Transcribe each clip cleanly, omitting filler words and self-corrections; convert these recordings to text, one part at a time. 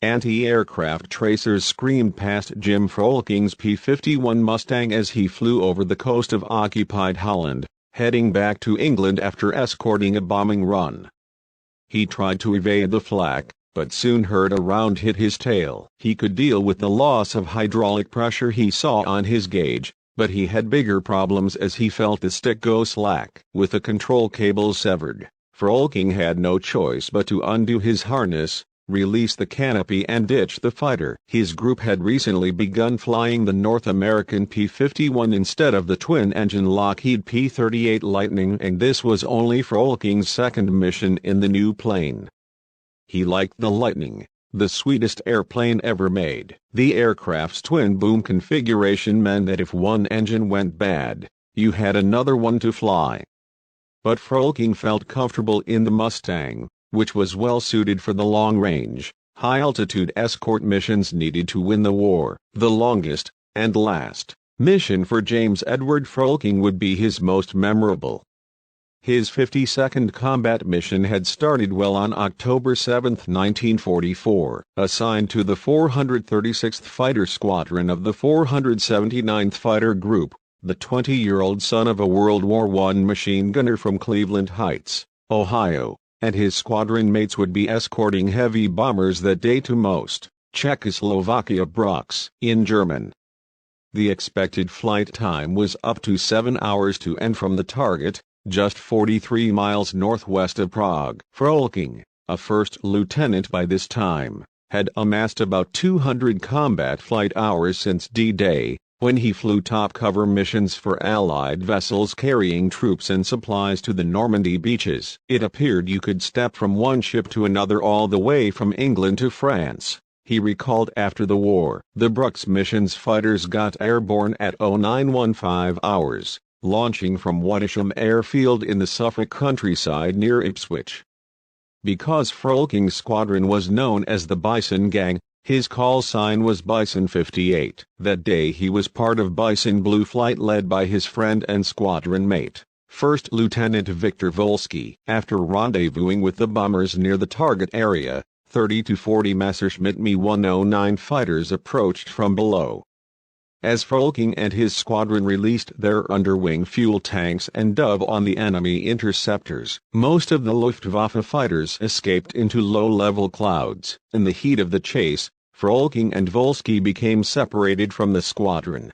Anti-aircraft tracers screamed past Jim Frolking's P-51 Mustang as he flew over the coast of occupied Holland, heading back to England after escorting a bombing run. He tried to evade the flak, but soon heard a round hit his tail. He could deal with the loss of hydraulic pressure he saw on his gauge, but he had bigger problems as he felt the stick go slack. With the control cable severed, Frolking had no choice but to undo his harness, release the canopy and ditch the fighter. His group had recently begun flying the North American P-51 instead of the twin-engine Lockheed P-38 Lightning, and this was only Frolking's second mission in the new plane. He liked the Lightning, the sweetest airplane ever made. The aircraft's twin-boom configuration meant that if one engine went bad, you had another one to fly. But Frolking felt comfortable in the Mustang, which was well suited for the long-range, high-altitude escort missions needed to win the war. The longest, and last, mission for James Edward Frolking would be his most memorable. His 52nd combat mission had started well on October 7, 1944. Assigned to the 436th Fighter Squadron of the 479th Fighter Group, the 20-year-old son of a World War I machine gunner from Cleveland Heights, Ohio, and his squadron mates would be escorting heavy bombers that day to most Czechoslovakia Brucks in German. The expected flight time was up to 7 hours to and from the target, just 43 miles northwest of Prague. Frolking, a first lieutenant by this time, had amassed about 200 combat flight hours since D-Day, when he flew top-cover missions for Allied vessels carrying troops and supplies to the Normandy beaches. It appeared you could step from one ship to another all the way from England to France, he recalled after the war. The Brucks mission's fighters got airborne at 0915 hours, launching from Wadisham Airfield in the Suffolk countryside near Ipswich. Because Frolking's squadron was known as the Bison Gang, his call sign was Bison 58. That day he was part of Bison Blue Flight led by his friend and squadron mate, First Lieutenant Victor Volsky. After rendezvousing with the bombers near the target area, 30 to 40 Messerschmitt Me-109 fighters approached from below. As Frolking and his squadron released their underwing fuel tanks and dove on the enemy interceptors, most of the Luftwaffe fighters escaped into low-level clouds. In the heat of the chase, Frolking and Volsky became separated from the squadron.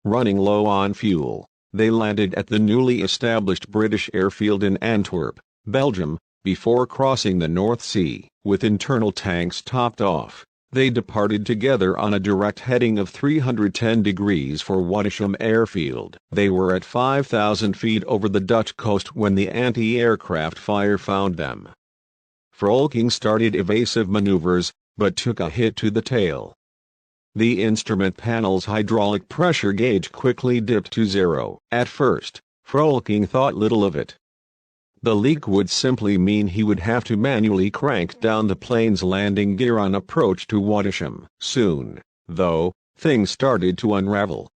Running low on fuel, they landed at the newly established British airfield in Antwerp, Belgium, before crossing the North Sea. With internal tanks topped off, they departed together on a direct heading of 310 degrees for Wadisham Airfield. They were at 5,000 feet over the Dutch coast when the anti-aircraft fire found them. Frolking started evasive maneuvers, but took a hit to the tail. The instrument panel's hydraulic pressure gauge quickly dipped to zero. At first, Frolking thought little of it. The leak would simply mean he would have to manually crank down the plane's landing gear on approach to Wadisham. Soon, though, things started to unravel.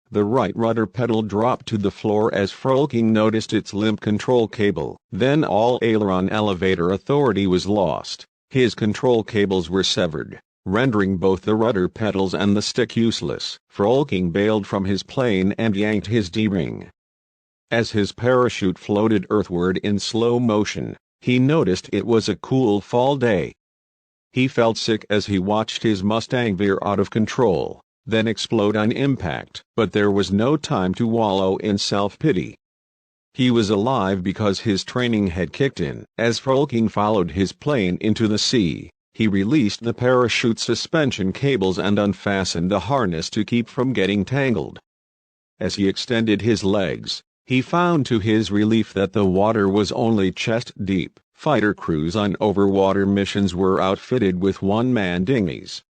The right rudder pedal dropped to the floor as Frolking noticed its limp control cable. Then all aileron elevator authority was lost. His control cables were severed, rendering both the rudder pedals and the stick useless. Frolking bailed from his plane and yanked his D-ring. As his parachute floated earthward in slow motion, he noticed it was a cool fall day. He felt sick as he watched his Mustang veer out of control, then explode on impact. But there was no time to wallow in self-pity. He was alive because his training had kicked in. As Frolking followed his plane into the sea, he released the parachute suspension cables and unfastened the harness to keep from getting tangled. As he extended his legs, he found to his relief that the water was only chest deep. Fighter crews on overwater missions were outfitted with one-man dinghies.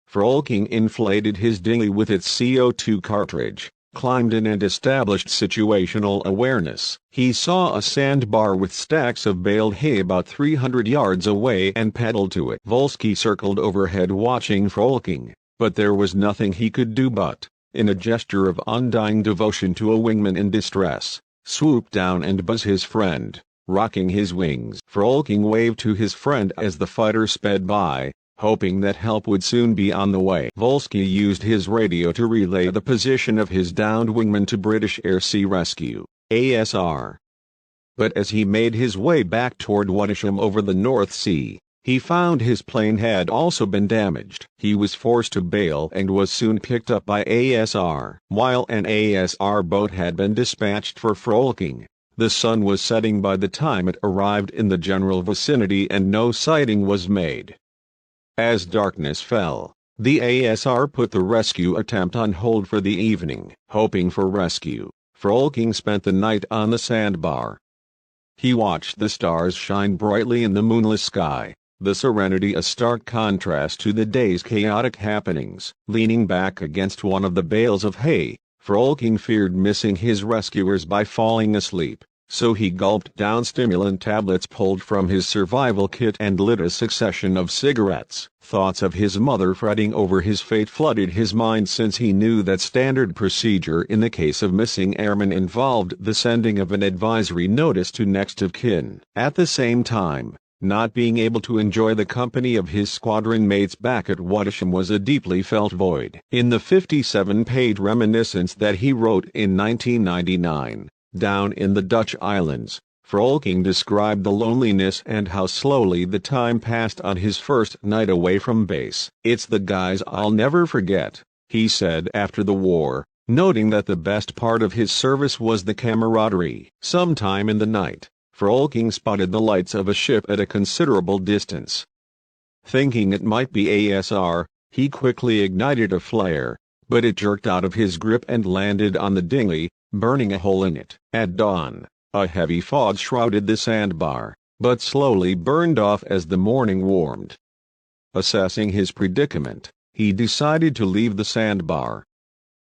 Frolking inflated his dinghy with its CO2 cartridge, climbed in and established situational awareness. He saw a sandbar with stacks of baled hay about 300 yards away and paddled to it. Volsky circled overhead watching Frolking, but there was nothing he could do but, in a gesture of undying devotion to a wingman in distress, swoop down and buzz his friend, rocking his wings. Frolking waved to his friend as the fighter sped by, hoping that help would soon be on the way. Volsky used his radio to relay the position of his downed wingman to British Air Sea Rescue, ASR. But as he made his way back toward Waddisham over the North Sea, he found his plane had also been damaged. He was forced to bail and was soon picked up by ASR. While an ASR boat had been dispatched for Frolking, the sun was setting by the time it arrived in the general vicinity and no sighting was made. As darkness fell, the ASR put the rescue attempt on hold for the evening. Hoping for rescue, Frolking spent the night on the sandbar. He watched the stars shine brightly in the moonless sky, the serenity a stark contrast to the day's chaotic happenings. Leaning back against one of the bales of hay, Frolking feared missing his rescuers by falling asleep, so he gulped down stimulant tablets pulled from his survival kit and lit a succession of cigarettes. Thoughts of his mother fretting over his fate flooded his mind, since he knew that standard procedure in the case of missing airmen involved the sending of an advisory notice to next of kin. At the same time, not being able to enjoy the company of his squadron mates back at Waddisham was a deeply felt void. In the 57-page reminiscence that he wrote in 1999, down in the Dutch islands, Frolking described the loneliness and how slowly the time passed on his first night away from base. "It's the guys I'll never forget," he said after the war, noting that the best part of his service was the camaraderie. Sometime in the night, Frolking spotted the lights of a ship at a considerable distance. Thinking it might be ASR, he quickly ignited a flare, but it jerked out of his grip and landed on the dinghy, burning a hole in it. At dawn, a heavy fog shrouded the sandbar, but slowly burned off as the morning warmed. Assessing his predicament, he decided to leave the sandbar.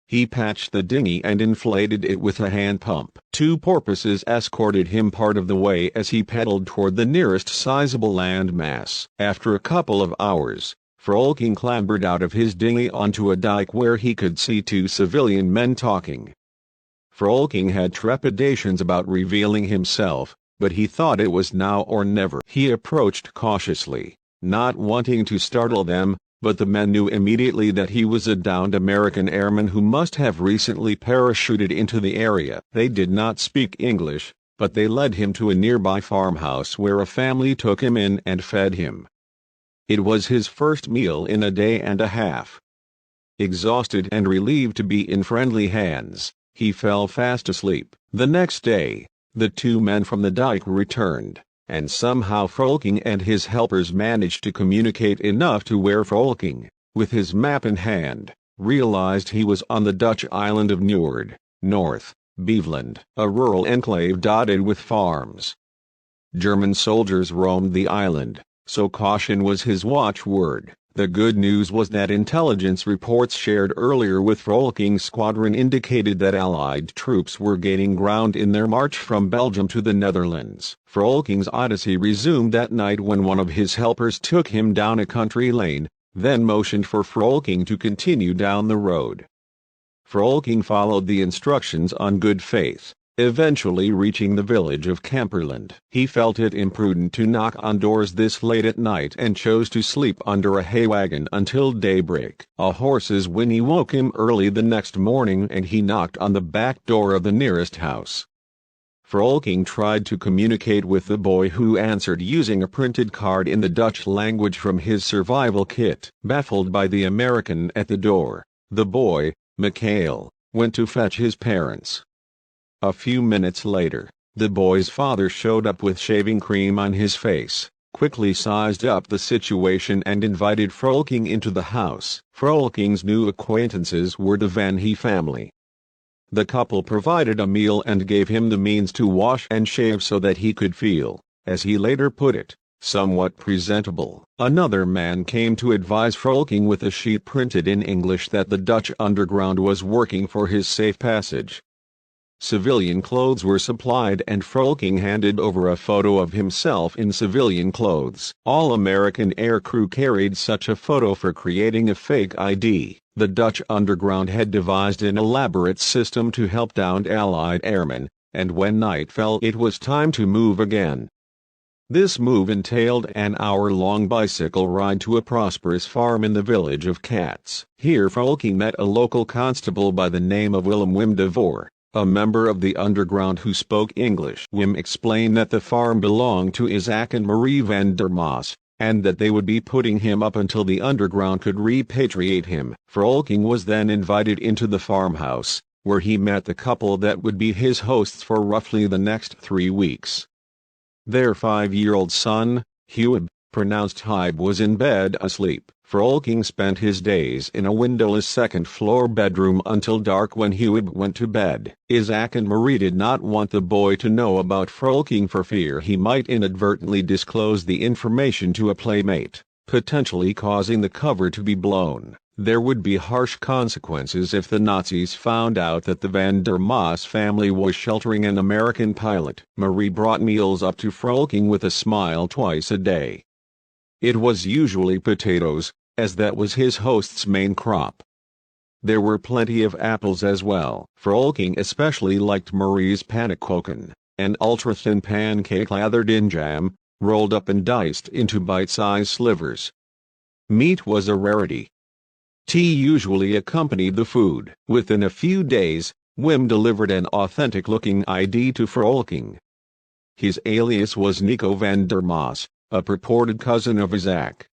He patched the dinghy and inflated it with a hand pump. Two porpoises escorted him part of the way as he paddled toward the nearest sizable land mass. After a couple of hours, Frolking clambered out of his dinghy onto a dike where he could see two civilian men talking. Frolking had trepidations about revealing himself, but he thought it was now or never. He approached cautiously, not wanting to startle them, but the men knew immediately that he was a downed American airman who must have recently parachuted into the area. They did not speak English, but they led him to a nearby farmhouse where a family took him in and fed him. It was his first meal in a day and a half. Exhausted and relieved to be in friendly hands, he fell fast asleep. The next day, the two men from the dike returned, and somehow Frolking and his helpers managed to communicate enough to where Frolking, with his map in hand, realized he was on the Dutch island of Nieuwerd, North Beveland, a rural enclave dotted with farms. German soldiers roamed the island, so caution was his watchword. The good news was that intelligence reports shared earlier with Frolking's squadron indicated that Allied troops were gaining ground in their march from Belgium to the Netherlands. Frolking's odyssey resumed that night when one of his helpers took him down a country lane, then motioned for Frolking to continue down the road. Frolking followed the instructions on good faith, eventually reaching the village of Kamperland. He felt it imprudent to knock on doors this late at night and chose to sleep under a hay wagon until daybreak. A horse's whinny woke him early the next morning and he knocked on the back door of the nearest house. Frolking tried to communicate with the boy, who answered using a printed card in the Dutch language from his survival kit. Baffled by the American at the door, the boy, Mikhail, went to fetch his parents. A few minutes later, the boy's father showed up with shaving cream on his face, quickly sized up the situation and invited Frolking into the house. Frolking's new acquaintances were the Van He family. The couple provided a meal and gave him the means to wash and shave so that he could feel, as he later put it, somewhat presentable. Another man came to advise Frolking with a sheet printed in English that the Dutch underground was working for his safe passage. Civilian clothes were supplied and Frolking handed over a photo of himself in civilian clothes. All American aircrew carried such a photo for creating a fake ID. The Dutch underground had devised an elaborate system to help downed Allied airmen, and when night fell it was time to move again. This move entailed an hour-long bicycle ride to a prosperous farm in the village of Katz. Here Frolking met a local constable by the name of Wim de Voer, a member of the underground who spoke English. Wim explained that the farm belonged to Isaac and Marie van der Maas, and that they would be putting him up until the underground could repatriate him. Frolking was then invited into the farmhouse, where he met the couple that would be his hosts for roughly the next 3 weeks. Their 5-year-old son, Huib, pronounced Hybe, was in bed asleep. Frolking spent his days in a windowless second-floor bedroom until dark when Huib went to bed. Isaac and Marie did not want the boy to know about Frolking for fear he might inadvertently disclose the information to a playmate, potentially causing the cover to be blown. There would be harsh consequences if the Nazis found out that the van der Maas family was sheltering an American pilot. Marie brought meals up to Frolking with a smile twice a day. It was usually potatoes, as that was his host's main crop. There were plenty of apples as well. Frolking especially liked Marie's pannenkoeken, an ultra-thin pancake lathered in jam, rolled up and diced into bite-sized slivers. Meat was a rarity. Tea usually accompanied the food. Within a few days, Wim delivered an authentic-looking ID to Frolking. His alias was Nico van der Maas, a purported cousin of Isaac.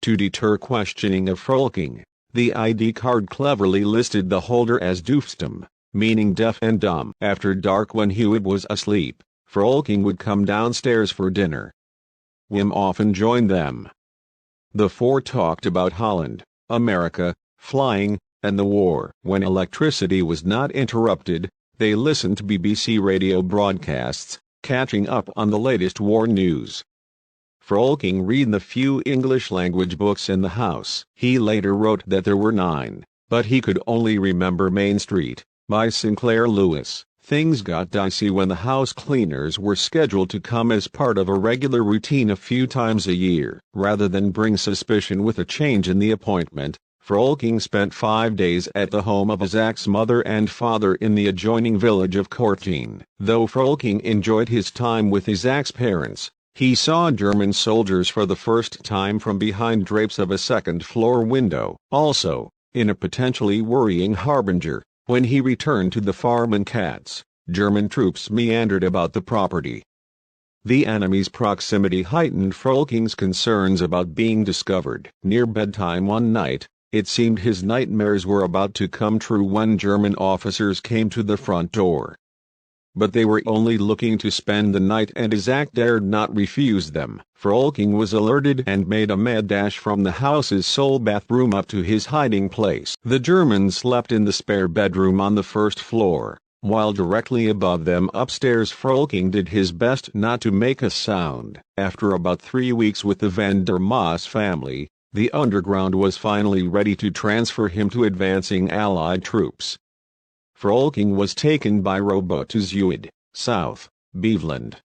To deter questioning of Frolking, the ID card cleverly listed the holder as doofstom, meaning deaf and dumb. After dark when Huib was asleep, Frolking would come downstairs for dinner. Wim often joined them. The four talked about Holland, America, flying, and the war. When electricity was not interrupted, they listened to BBC radio broadcasts, catching up on the latest war news. Frolking read the few English-language books in the house. He later wrote that there were 9, but he could only remember Main Street, by Sinclair Lewis. Things got dicey when the house cleaners were scheduled to come as part of a regular routine a few times a year. Rather than bring suspicion with a change in the appointment, Frolking spent 5 days at the home of Isaac's mother and father in the adjoining village of Kortijn. Though Frolking enjoyed his time with Isaac's parents, he saw German soldiers for the first time from behind drapes of a second-floor window. Also, in a potentially worrying harbinger, when he returned to the farm in Katz, German troops meandered about the property. The enemy's proximity heightened Frolking's concerns about being discovered. Near bedtime one night, it seemed his nightmares were about to come true when German officers came to the front door. But they were only looking to spend the night and Isaac dared not refuse them. Frolking was alerted and made a mad dash from the house's sole bathroom up to his hiding place. The Germans slept in the spare bedroom on the first floor, while directly above them upstairs Frolking did his best not to make a sound. After about 3 weeks with the van der Maas family, the underground was finally ready to transfer him to advancing Allied troops. Frolking was taken by rowboat to Zuid, South Beveland.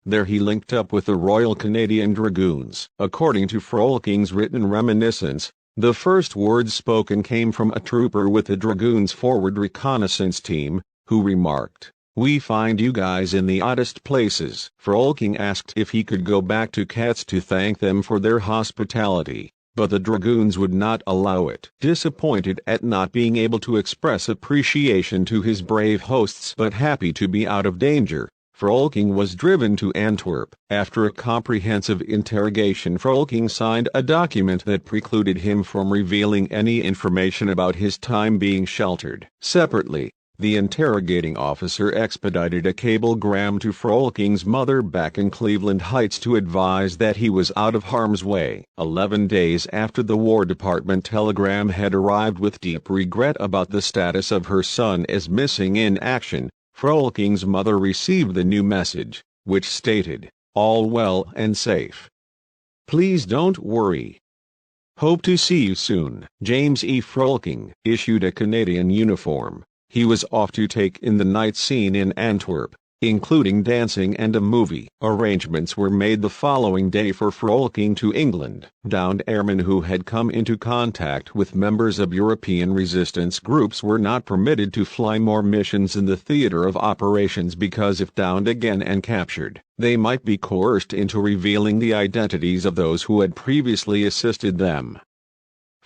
There he linked up with the Royal Canadian Dragoons. According to Frolking's written reminiscence, the first words spoken came from a trooper with the Dragoons' forward reconnaissance team, who remarked, "We find you guys in the oddest places." Frolking asked if he could go back to Katz to thank them for their hospitality, but the Dragoons would not allow it. Disappointed at not being able to express appreciation to his brave hosts but happy to be out of danger, Frolking was driven to Antwerp. After a comprehensive interrogation, Frolking signed a document that precluded him from revealing any information about his time being sheltered. Separately, the interrogating officer expedited a cablegram to Frolking's mother back in Cleveland Heights to advise that he was out of harm's way. 11 days after the War Department telegram had arrived with deep regret about the status of her son as missing in action, Frolking's mother received the new message, which stated, "All well and safe. Please don't worry. Hope to see you soon." James E. Frolking issued a Canadian uniform. He was off to take in the night scene in Antwerp, including dancing and a movie. Arrangements were made the following day for Frolking to England. Downed airmen who had come into contact with members of European resistance groups were not permitted to fly more missions in the theater of operations because if downed again and captured, they might be coerced into revealing the identities of those who had previously assisted them.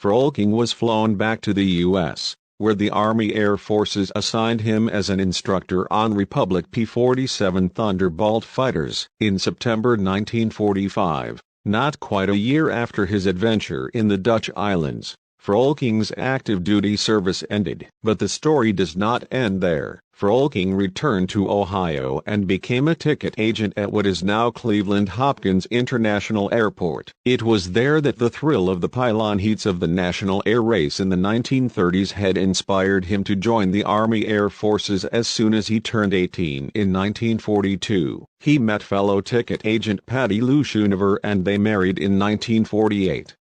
Frolking was flown back to the U.S., where the Army Air Forces assigned him as an instructor on Republic P-47 Thunderbolt fighters. In September 1945, not quite a year after his adventure in the Dutch islands, Frolking's active duty service ended. But the story does not end there. Frolking returned to Ohio and became a ticket agent at what is now Cleveland Hopkins International Airport. It was there that the thrill of the pylon heats of the National Air Race in the 1930s had inspired him to join the Army Air Forces as soon as he turned 18 in 1942. He met fellow ticket agent Patty Lou Schoonover and they married in 1948.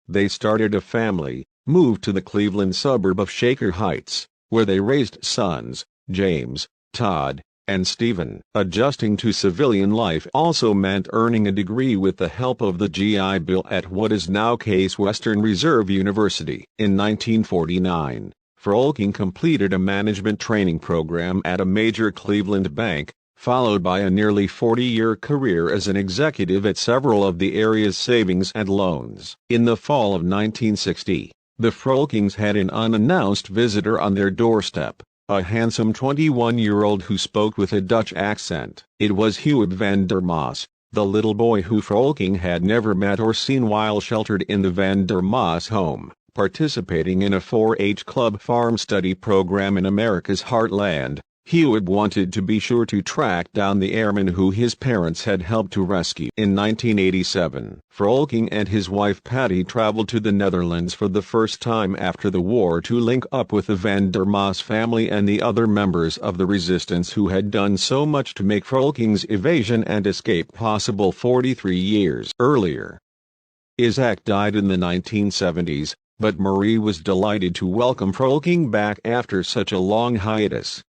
They started a family, moved to the Cleveland suburb of Shaker Heights, where they raised sons, James, Todd, and Stephen. Adjusting to civilian life also meant earning a degree with the help of the GI Bill at what is now Case Western Reserve University. In 1949, Frolking completed a management training program at a major Cleveland bank, followed by a nearly 40-year career as an executive at several of the area's savings and loans. In the fall of 1960, the Frolkings had an unannounced visitor on their doorstep, a handsome 21-year-old who spoke with a Dutch accent. It was Huub van der Maas, the little boy who Frolking had never met or seen while sheltered in the Van der Maas home, participating in a 4-H club farm study program in America's heartland. Huub wanted to be sure to track down the airmen who his parents had helped to rescue. In 1987, Frolking and his wife Patty traveled to the Netherlands for the first time after the war to link up with the Van der Maas family and the other members of the resistance who had done so much to make Frolking's evasion and escape possible 43 years earlier. Isaac died in the 1970s, but Marie was delighted to welcome Frolking back after such a long hiatus.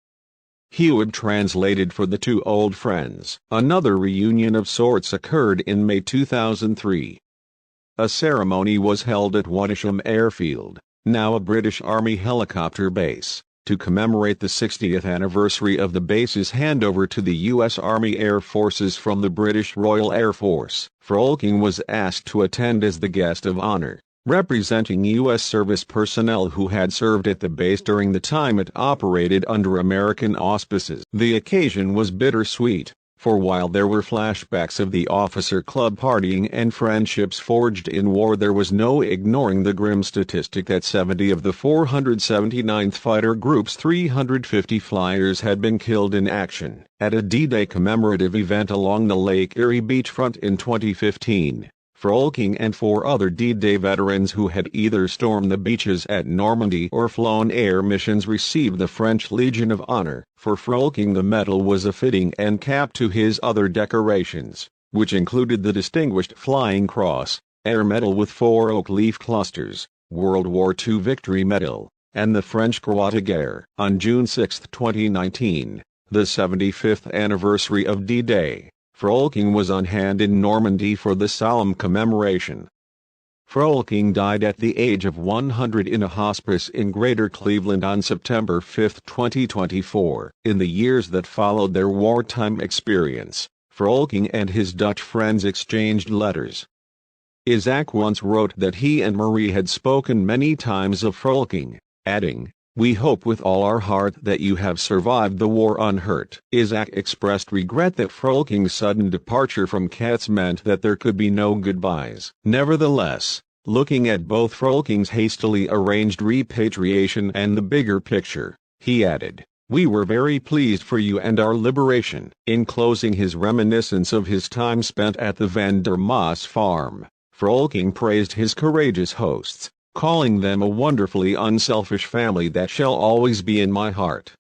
Huub translated for the two old friends. Another reunion of sorts occurred in May 2003. A ceremony was held at Wittysham Airfield, now a British Army helicopter base, to commemorate the 60th anniversary of the base's handover to the U.S. Army Air Forces from the British Royal Air Force. Frolking was asked to attend as the guest of honor, representing U.S. service personnel who had served at the base during the time it operated under American auspices. The occasion was bittersweet, for while there were flashbacks of the officer club partying and friendships forged in war, there was no ignoring the grim statistic that 70 of the 479th Fighter Group's 350 flyers had been killed in action. At a D-Day commemorative event along the Lake Erie beachfront in 2015, Frolking and 4 other D-Day veterans who had either stormed the beaches at Normandy or flown air missions received the French Legion of Honor. For Frolking, the medal was a fitting end cap to his other decorations, which included the Distinguished Flying Cross, Air Medal with 4 oak leaf clusters, World War II Victory Medal, and the French Croix de Guerre. On June 6, 2019, the 75th anniversary of D-Day, Frolking was on hand in Normandy for the solemn commemoration. Frolking died at the age of 100 in a hospice in Greater Cleveland on September 5, 2024. In the years that followed their wartime experience, Frolking and his Dutch friends exchanged letters. Isaac once wrote that he and Marie had spoken many times of Frolking, adding, "We hope with all our heart that you have survived the war unhurt." Isaac expressed regret that Frolking's sudden departure from Katz meant that there could be no goodbyes. Nevertheless, looking at both Frolking's hastily arranged repatriation and the bigger picture, he added, "We were very pleased for you and our liberation." In closing his reminiscence of his time spent at the Van der Maas farm, Frolking praised his courageous hosts, calling them a wonderfully unselfish family that shall always be in my heart.